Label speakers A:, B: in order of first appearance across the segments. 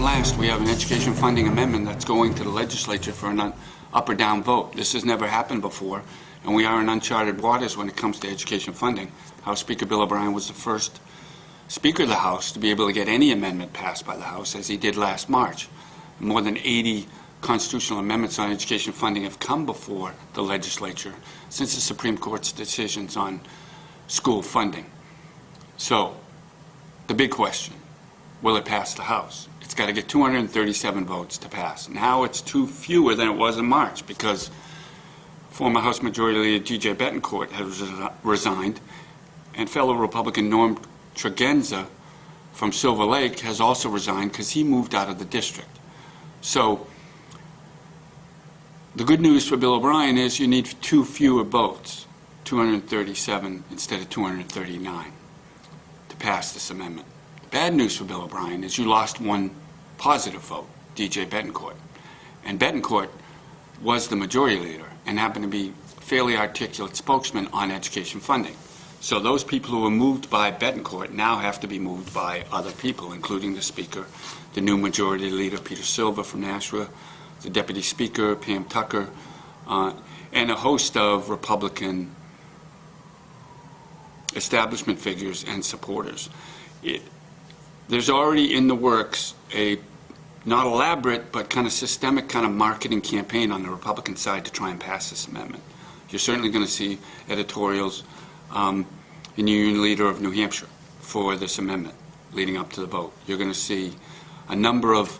A: last, we have an education funding amendment that's going to the legislature for an up or down vote. This has never happened before, and we are in uncharted waters when it comes to education funding. House Speaker Bill O'Brien was the first Speaker of the House to be able to get any amendment passed by the House, as he did last March. More than 80 constitutional amendments on education funding have come before the legislature since the Supreme Court's decisions on school funding. So, the big question, will it pass the House? It's got to get 237 votes to pass. Now it's fewer than it was in March because former House Majority Leader T.J. Bettencourt has resigned, and fellow Republican Norm Tregenza from Silver Lake has also resigned because he moved out of the district. So the good news for Bill O'Brien is you need 2 fewer votes, 237 instead of 239, to pass this amendment. The bad news for Bill O'Brien is you lost 1 positive vote, D.J. Bettencourt. And Bettencourt was the majority leader and happened to be a fairly articulate spokesman on education funding. So those people who were moved by Bettencourt now have to be moved by other people, including the Speaker, the new Majority Leader Peter Silva from Nashua, the Deputy Speaker Pam Tucker, and a host of Republican establishment figures and supporters. There's already in the works a not elaborate but kind of systemic kind of marketing campaign on the Republican side to try and pass this amendment. You're certainly going to see editorials in the Union Leader of New Hampshire for this amendment leading up to the vote. You're going to see a number of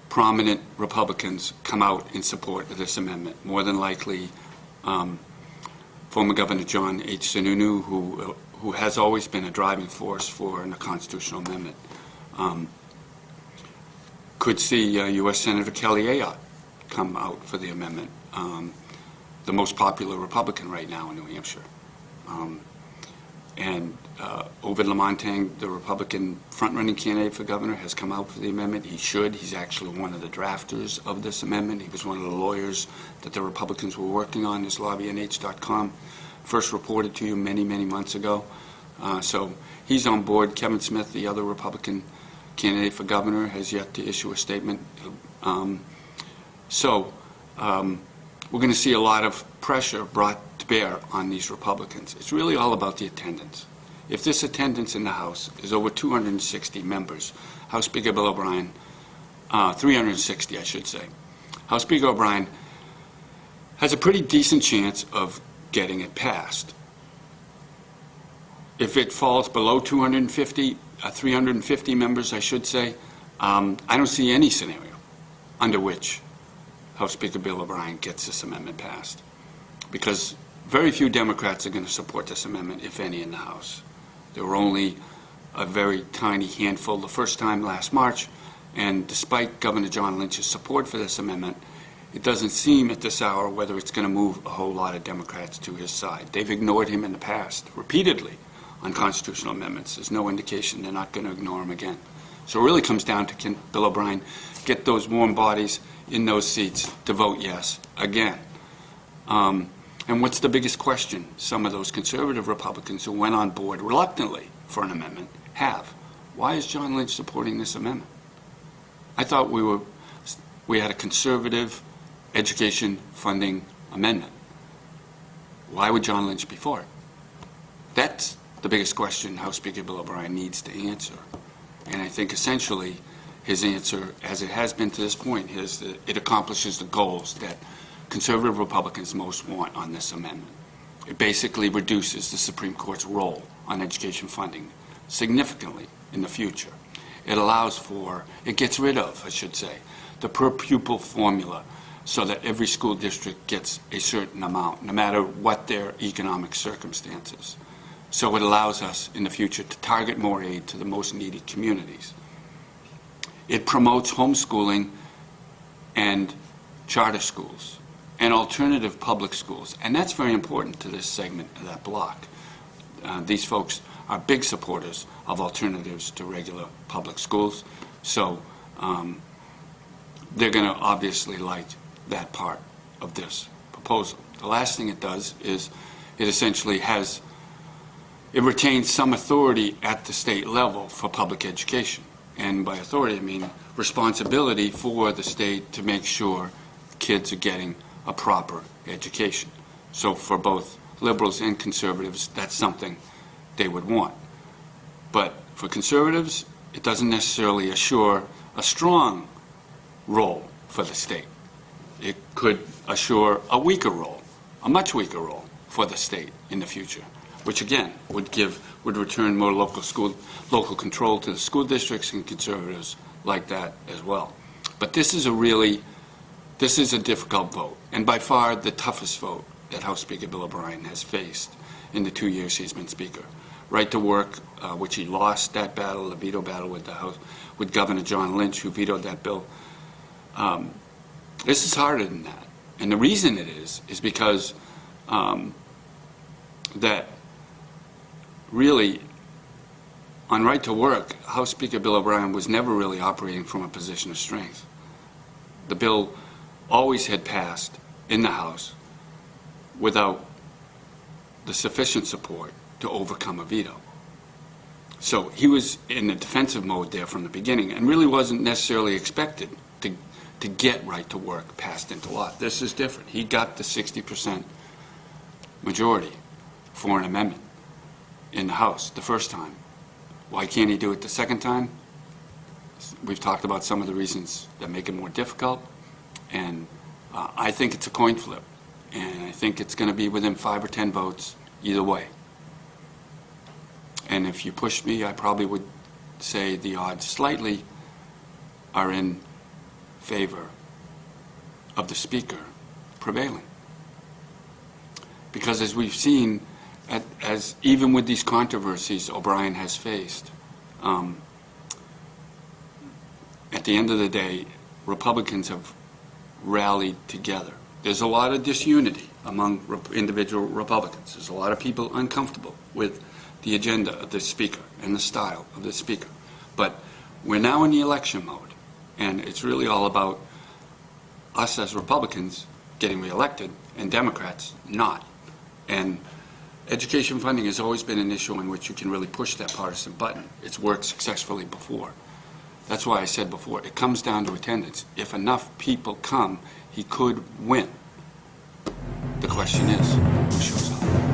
A: prominent Republicans come out in support of this amendment. More than likely, former Governor John H. Sununu, who has always been a driving force for a constitutional amendment. Could see U.S. Senator Kelly Ayotte come out for the amendment, the most popular Republican right now in New Hampshire. And Ovid Lamontagne, the Republican front-running candidate for governor, has come out for the amendment. He should. He's actually one of the drafters of this amendment. He was one of the lawyers that the Republicans were working on, this LobbyNH.com, first reported to you many, many months ago. So he's on board. Kevin Smith, the other Republican candidate for governor, has yet to issue a statement. We're going to see a lot of pressure brought to bear on these Republicans. It's really all about the attendance. If this attendance in the House is over 260 members, House Speaker Bill O'Brien, 360 I should say, House Speaker O'Brien has a pretty decent chance of getting it passed. If it falls below 250, 350 members I should say, I don't see any scenario under which House Speaker Bill O'Brien gets this amendment passed, because very few Democrats are going to support this amendment, if any, in the House. There were only a very tiny handful the first time last March, and despite Governor John Lynch's support for this amendment, it doesn't seem at this hour whether it's going to move a whole lot of Democrats to his side. They've ignored him in the past repeatedly on constitutional amendments. There's no indication they're not going to ignore him again. So it really comes down to, can Bill O'Brien get those warm bodies in those seats to vote yes again? And what's the biggest question some of those conservative Republicans who went on board reluctantly for an amendment have? Why is John Lynch supporting this amendment? I thought we had a conservative education funding amendment. Why would John Lynch be for it? That's the biggest question House Speaker Bill O'Brien needs to answer. And I think essentially his answer, as it has been to this point, is that it accomplishes the goals that conservative Republicans most want on this amendment. It basically reduces the Supreme Court's role on education funding significantly in the future. It allows for, it gets rid of, I should say, the per pupil formula so that every school district gets a certain amount, no matter what their economic circumstances. So it allows us in the future to target more aid to the most needy communities. It promotes homeschooling and charter schools and alternative public schools. And that's very important to this segment of that block. These folks are big supporters of alternatives to regular public schools. So they're going to obviously like that part of this proposal. The last thing it does is it essentially has, it retains some authority at the state level for public education. And by authority, I mean responsibility for the state to make sure kids are getting a proper education. So for both liberals and conservatives, that's something they would want. But for conservatives, it doesn't necessarily assure a strong role for the state. It could assure a weaker role, a much weaker role for the state in the future, which again would return more local control to the school districts, and conservatives like that as well. But this is a difficult vote, and by far the toughest vote that House Speaker Bill O'Brien has faced in the 2 years he's been Speaker. Right to work, which he lost that battle, the veto battle with the House, with Governor John Lynch, who vetoed that bill. This is harder than that, and the reason it is because that really, on right to work, House Speaker Bill O'Brien was never really operating from a position of strength. The bill always had passed in the House without the sufficient support to overcome a veto. So he was in a defensive mode there from the beginning, and really wasn't necessarily expected to get right to work passed into law. This is different. He got the 60% majority for an amendment in the House the first time. Why can't he do it the second time? We've talked about some of the reasons that make it more difficult, and I think it's a coin flip, and I think it's going to be within 5 or 10 votes either way. And if you pushed me, I probably would say the odds slightly are in favor of the Speaker prevailing. Because as we've seen, as even with these controversies O'Brien has faced, at the end of the day, Republicans have rallied together. There's a lot of disunity among individual Republicans. There's a lot of people uncomfortable with the agenda of the Speaker and the style of the Speaker. But we're now in the election mode, and it's really all about us as Republicans getting reelected and Democrats not. And education funding has always been an issue in which you can really push that partisan button. It's worked successfully before. That's why I said before, it comes down to attendance. If enough people come, he could win. The question is, who shows up?